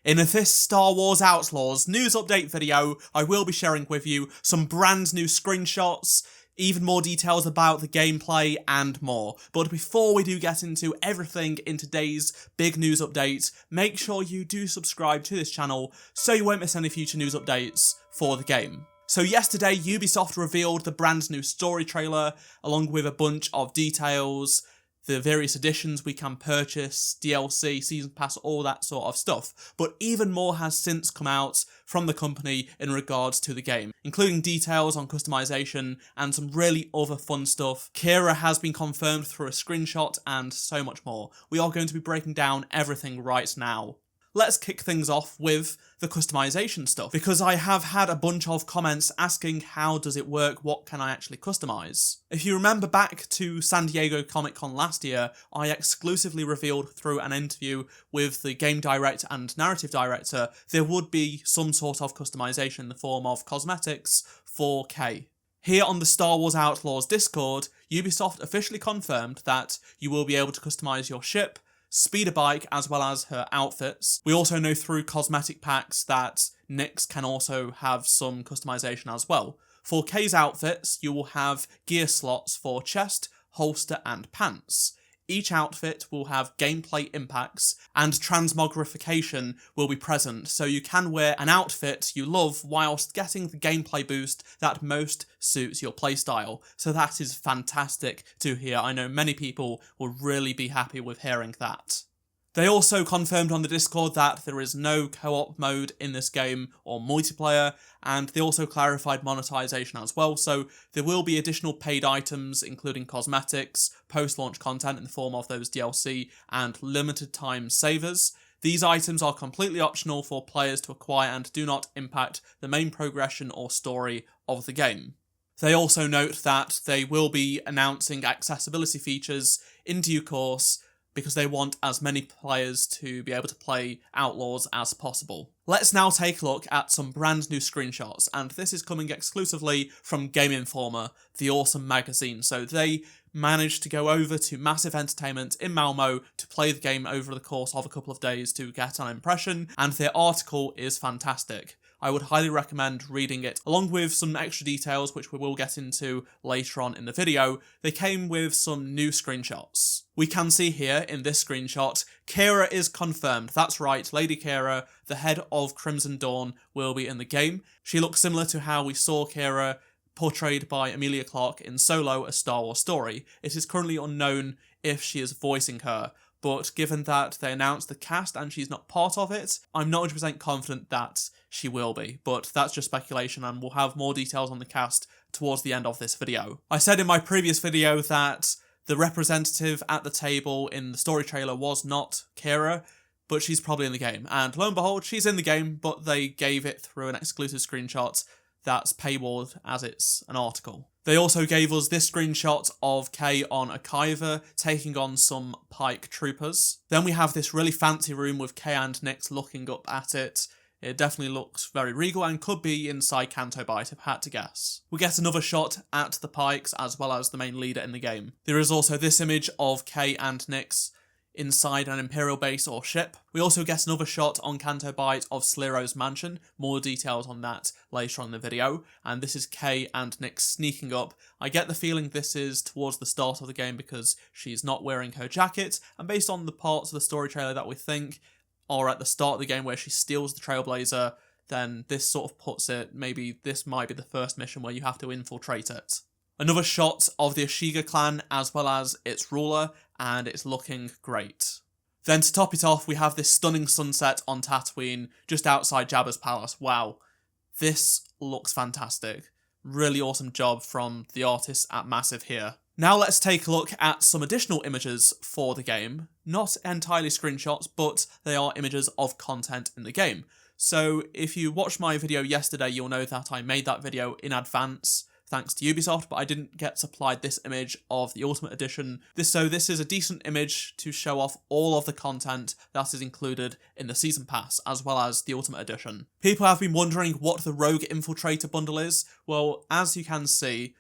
In this Star Wars Outlaws news update video, I will be sharing with you some brand new screenshots, even more details about the gameplay and more. But before we do get into everything in today's big news update, make sure you do subscribe to this channel so you won't miss any future news updates for the game. So yesterday, Ubisoft revealed the brand new story trailer, along with a bunch of details, the various editions we can purchase, DLC, Season Pass, all that sort of stuff. But even more has since come out from the company in regards to the game, including details on customization and some really other fun stuff. Kira has been confirmed through a screenshot and so much more. We are going to be breaking down everything right now. Let's kick things off with the customization stuff, because I have had a bunch of comments asking how does it work, what can I actually customize? If you remember back to San Diego Comic-Con last year, I exclusively revealed through an interview with the game director and narrative director there would be some sort of customization in the form of cosmetics for Kay. Here on the Star Wars Outlaws Discord, Ubisoft officially confirmed that you will be able to customize your ship, speeder bike, as well as her outfits. We also know through cosmetic packs that Nyx can also have some customization as well. For Kay's outfits, you will have gear slots for chest, holster, and pants. Each outfit will have gameplay impacts, and transmogrification will be present, so you can wear an outfit you love whilst getting the gameplay boost that most suits your playstyle. So that is fantastic to hear. I know many people will really be happy with hearing that. They also confirmed on the Discord that there is no co-op mode in this game or multiplayer, and they also clarified monetization as well, so there will be additional paid items including cosmetics, post-launch content in the form of those DLC, and limited time savers. These items are completely optional for players to acquire and do not impact the main progression or story of the game. They also note that they will be announcing accessibility features in due course, because they want as many players to be able to play Outlaws as possible. Let's now take a look at some brand new screenshots, and this is coming exclusively from Game Informer, the awesome magazine. So they managed to go over to Massive Entertainment in Malmo to play the game over the course of a couple of days to get an impression, and their article is fantastic. I would highly recommend reading it, along with some extra details which we will get into later on in the video. They came with some new screenshots. We can see here in this screenshot, Kira is confirmed. That's right, Lady Kira, the head of Crimson Dawn, will be in the game. She looks similar to how we saw Kira portrayed by Emilia Clarke in Solo: A Star Wars Story. It is currently unknown if she is voicing her, but given that they announced the cast and she's not part of it, I'm not 100% confident that she will be, but that's just speculation, and we'll have more details on the cast towards the end of this video. I said in my previous video that the representative at the table in the story trailer was not Kira, but she's probably in the game, and lo and behold, she's in the game, but they gave it through an exclusive screenshot that's paywalled as it's an article. They also gave us this screenshot of Kay on a Kyver taking on some Pike troopers. Then we have this really fancy room with Kay and Nyx looking up at it. It definitely looks very regal and could be inside Canto Bight if I had to guess. We get another shot at the Pikes as well as the main leader in the game. There is also this image of Kay and Nyx inside an Imperial base or ship. We also get another shot on Canto Bight of Sliro's mansion. More details on that later on in the video. And this is Kay and Nyx sneaking up. I get the feeling this is towards the start of the game because she's not wearing her jacket, and based on the parts of the story trailer that we think are at the start of the game where she steals the Trailblazer, then this sort of puts it, maybe this might be the first mission where you have to infiltrate it. Another shot of the Ashiga clan as well as its ruler, and it's looking great. Then to top it off, we have this stunning sunset on Tatooine, just outside Jabba's palace. Wow, this looks fantastic. Really awesome job from the artists at Massive here. Now let's take a look at some additional images for the game. Not entirely screenshots, but they are images of content in the game. So if you watched my video yesterday, you'll know that I made that video in advance, thanks to Ubisoft, but I didn't get supplied this image of the Ultimate Edition. This is a decent image to show off all of the content that is included in the Season Pass, as well as the Ultimate Edition. People have been wondering what the Rogue Infiltrator bundle is. Well, as you can see,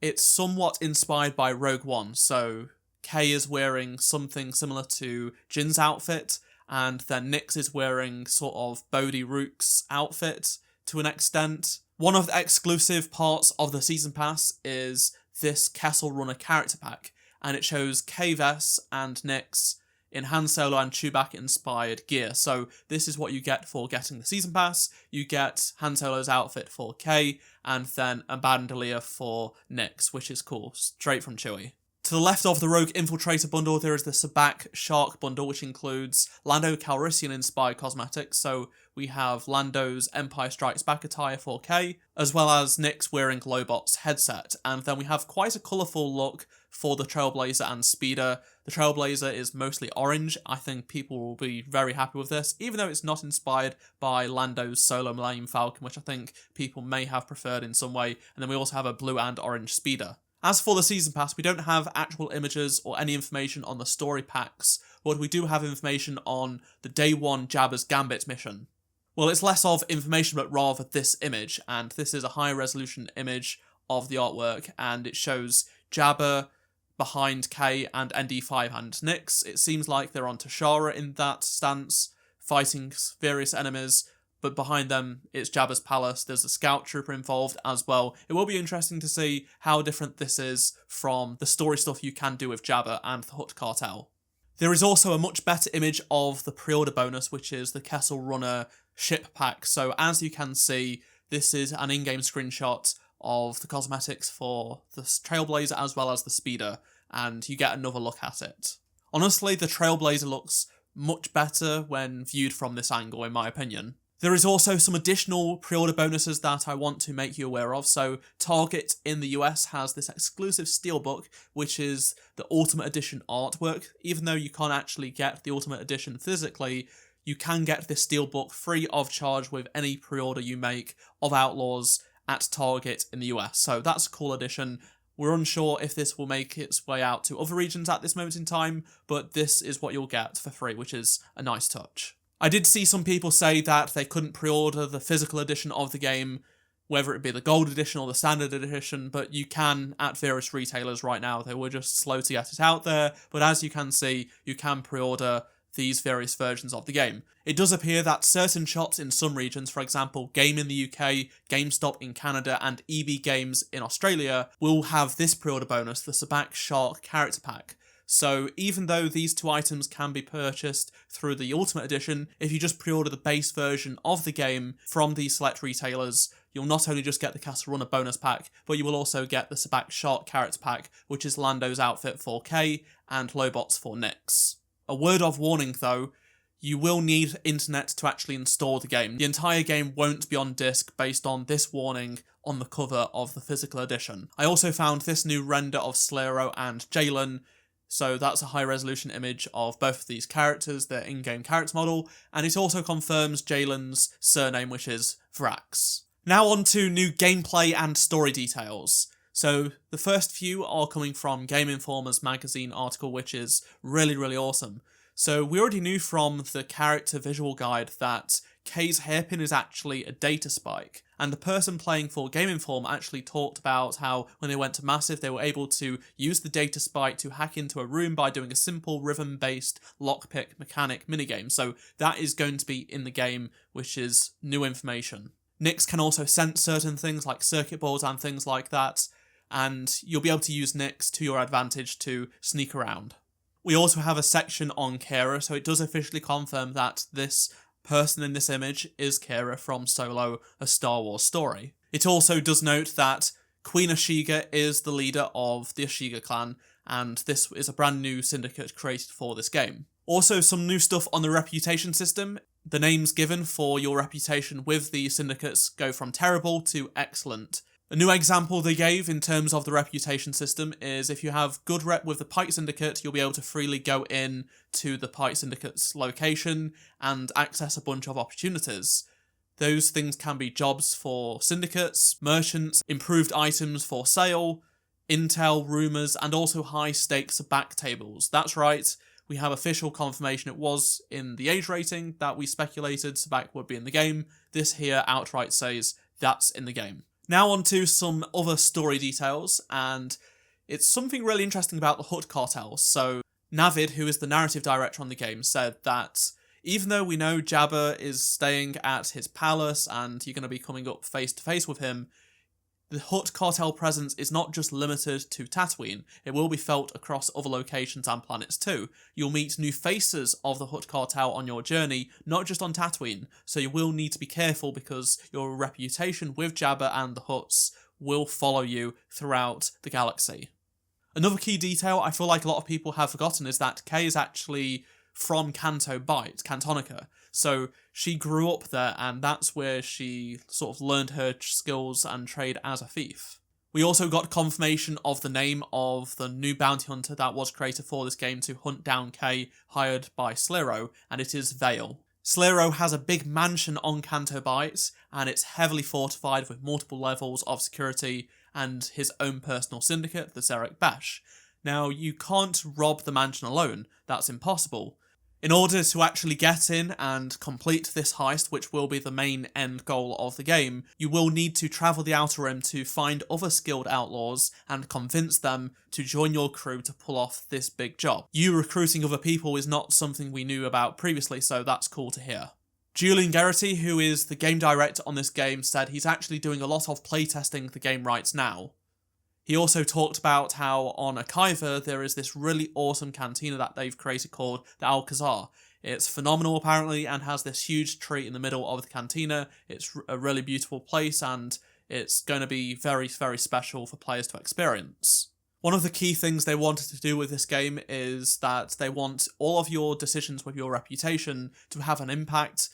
it's somewhat inspired by Rogue One, so Kay is wearing something similar to Jin's outfit, and then Nyx is wearing sort of Bodhi Rook's outfit to an extent. One of the exclusive parts of the Season Pass is this Kessel Runner character pack, and it shows Kves and Nyx in Han Solo and Chewbacca inspired gear. So this is what you get for getting the Season Pass. You get Han Solo's outfit for K, and then a bandolier for Nyx, which is cool, straight from Chewie. To the left of the Rogue Infiltrator bundle, there is the Sabacc Shark bundle, which includes Lando Calrissian-inspired cosmetics. So we have Lando's Empire Strikes Back attire for K, as well as Nyx wearing Lobot's headset. And then we have quite a colourful look for the Trailblazer and Speeder. The Trailblazer is mostly orange. I think people will be very happy with this, even though it's not inspired by Lando's Solo Millennium Falcon, which I think people may have preferred in some way. And then we also have a blue and orange Speeder. As for the Season Pass, we don't have actual images or any information on the story packs, but we do have information on the Day 1 Jabba's Gambit mission. Well, it's less of information, but rather this image, and this is a high-resolution image of the artwork, and it shows Jabba behind K and ND5 and Nyx. It seems like they're on Tashara in that stance, fighting various enemies, but behind them, it's Jabba's palace. There's a scout trooper involved as well. It will be interesting to see how different this is from the story stuff you can do with Jabba and the Hutt Cartel. There is also a much better image of the pre-order bonus, which is the Kessel Runner ship pack. So as you can see, this is an in-game screenshot of the cosmetics for the Trailblazer as well as the Speeder, and you get another look at it. Honestly, the Trailblazer looks much better when viewed from this angle, in my opinion. There is also some additional pre-order bonuses that I want to make you aware of. So Target in the US has this exclusive steelbook, which is the Ultimate Edition artwork. Even though you can't actually get the Ultimate Edition physically, you can get this steelbook free of charge with any pre-order you make of Outlaws at Target in the US. So that's a cool addition. We're unsure if this will make its way out to other regions at this moment in time, but this is what you'll get for free, which is a nice touch. I did see some people say that they couldn't pre-order the physical edition of the game, whether it be the gold edition or the standard edition, but you can at various retailers right now. They were just slow to get it out there, but as you can see, you can pre-order these various versions of the game. It does appear that certain shops in some regions, for example, Game in the UK, GameStop in Canada, and EB Games in Australia, will have this pre-order bonus, the Sabacc Shark character pack. So even though these two items can be purchased through the Ultimate Edition, if you just pre-order the base version of the game from these select retailers, you'll not only just get the Kessel Runner bonus pack, but you will also get the Sabacc Shark character pack, which is Lando's outfit for K and Lobot's for Nyx. A word of warning though, you will need internet to actually install the game. The entire game won't be on disc based on this warning on the cover of the physical edition. I also found this new render of Slero and Jalen. So that's a high-resolution image of both of these characters, their in-game character model, and it also confirms Jalen's surname, which is Vrax. Now on to new gameplay and story details. So the first few are coming from Game Informer's magazine article, which is really, really awesome. So we already knew from the character visual guide that K's hairpin is actually a data spike, and the person playing for Game Informer actually talked about how when they went to Massive they were able to use the data spike to hack into a room by doing a simple rhythm-based lockpick mechanic minigame, so that is going to be in the game, which is new information. Nyx can also sense certain things like circuit boards and things like that, and you'll be able to use Nyx to your advantage to sneak around. We also have a section on Kara, so it does officially confirm that this person in this image is Kara from Solo, A Star Wars Story. It also does note that Queen Ashiga is the leader of the Ashiga clan, and this is a brand new syndicate created for this game. Also, some new stuff on the reputation system. The names given for your reputation with the syndicates go from terrible to excellent. A new example they gave in terms of the reputation system is if you have good rep with the Pike Syndicate, you'll be able to freely go in to the Pike Syndicate's location and access a bunch of opportunities. Those things can be jobs for syndicates, merchants, improved items for sale, intel, rumours, and also high stakes back tables. That's right, we have official confirmation it was in the age rating that we speculated Sabacc would be in the game. This here outright says that's in the game. Now on to some other story details, and it's something really interesting about the Hutt Cartel. So Navid, who is the narrative director on the game, said that Even though we know Jabba is staying at his palace and you're going to be coming up face to face with him, the Hutt cartel presence is not just limited to Tatooine, it will be felt across other locations and planets too. You'll meet new faces of the Hutt cartel on your journey, not just on Tatooine, so you will need to be careful because your reputation with Jabba and the Hutts will follow you throughout the galaxy. Another key detail I feel like a lot of people have forgotten is that Kay is actually from Canto Bight, Cantonica. So she grew up there and that's where she sort of learned her skills and trade as a thief. We also got confirmation of the name of the new bounty hunter that was created for this game to hunt down Kay, hired by Sliro, and it is Vale. Sliro has a big mansion on Canto Bight and it's heavily fortified with multiple levels of security and his own personal syndicate, the Zerek Bash. Now, you can't rob the mansion alone, that's impossible. In order to actually get in and complete this heist, which will be the main end goal of the game, you will need to travel the Outer Rim to find other skilled outlaws and convince them to join your crew to pull off this big job. You recruiting other people is not something we knew about previously, so that's cool to hear. Julian Geraghty, who is the game director on this game, said he's actually doing a lot of playtesting the game right now. He also talked about how on Akiva there is this really awesome cantina that they've created called the Alcazar. It's phenomenal apparently and has this huge tree in the middle of the cantina. It's a really beautiful place and it's going to be very, very special for players to experience. One of the key things they wanted to do with this game is that they want all of your decisions with your reputation to have an impact,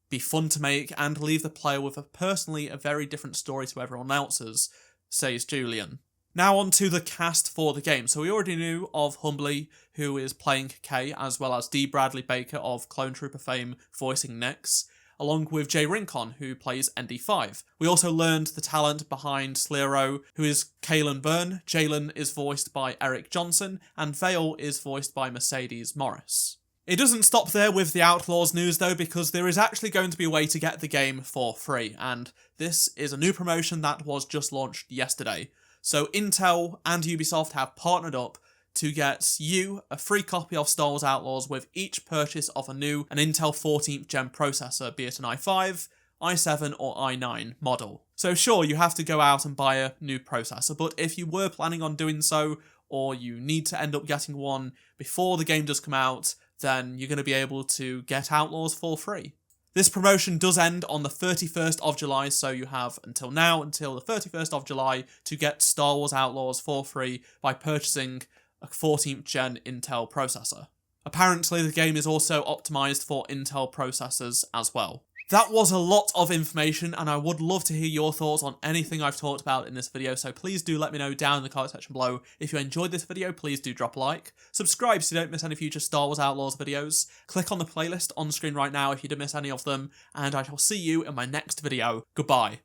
be fun to make, and leave the player with a very different story to everyone else's, says Julian. Now on to the cast for the game. So we already knew of Humbly, who is playing Kay, as well as D. Bradley Baker of Clone Trooper fame voicing Nix, along with Jay Rincon, who plays ND5. We also learned the talent behind Sliro, who is Kalen Byrne, Jalen is voiced by Eric Johnson, and Vale is voiced by Mercedes Morris. It doesn't stop there with the Outlaws news though, because there is actually going to be a way to get the game for free, and this is a new promotion that was just launched yesterday. So Intel and Ubisoft have partnered up to get you a free copy of Star Wars Outlaws with each purchase of an Intel 14th gen processor, be it an i5, i7 or i9 model. So sure, you have to go out and buy a new processor, but if you were planning on doing so, or you need to end up getting one before the game does come out, then you're going to be able to get Outlaws for free. This promotion does end on the 31st of July, so you have until the 31st of July, to get Star Wars Outlaws for free by purchasing a 14th gen Intel processor. Apparently, the game is also optimized for Intel processors as well. That was a lot of information, and I would love to hear your thoughts on anything I've talked about in this video, so please do let me know down in the comment section below. If you enjoyed this video, please do drop a like. Subscribe so you don't miss any future Star Wars Outlaws videos. Click on the playlist on screen right now if you did miss any of them, and I shall see you in my next video. Goodbye.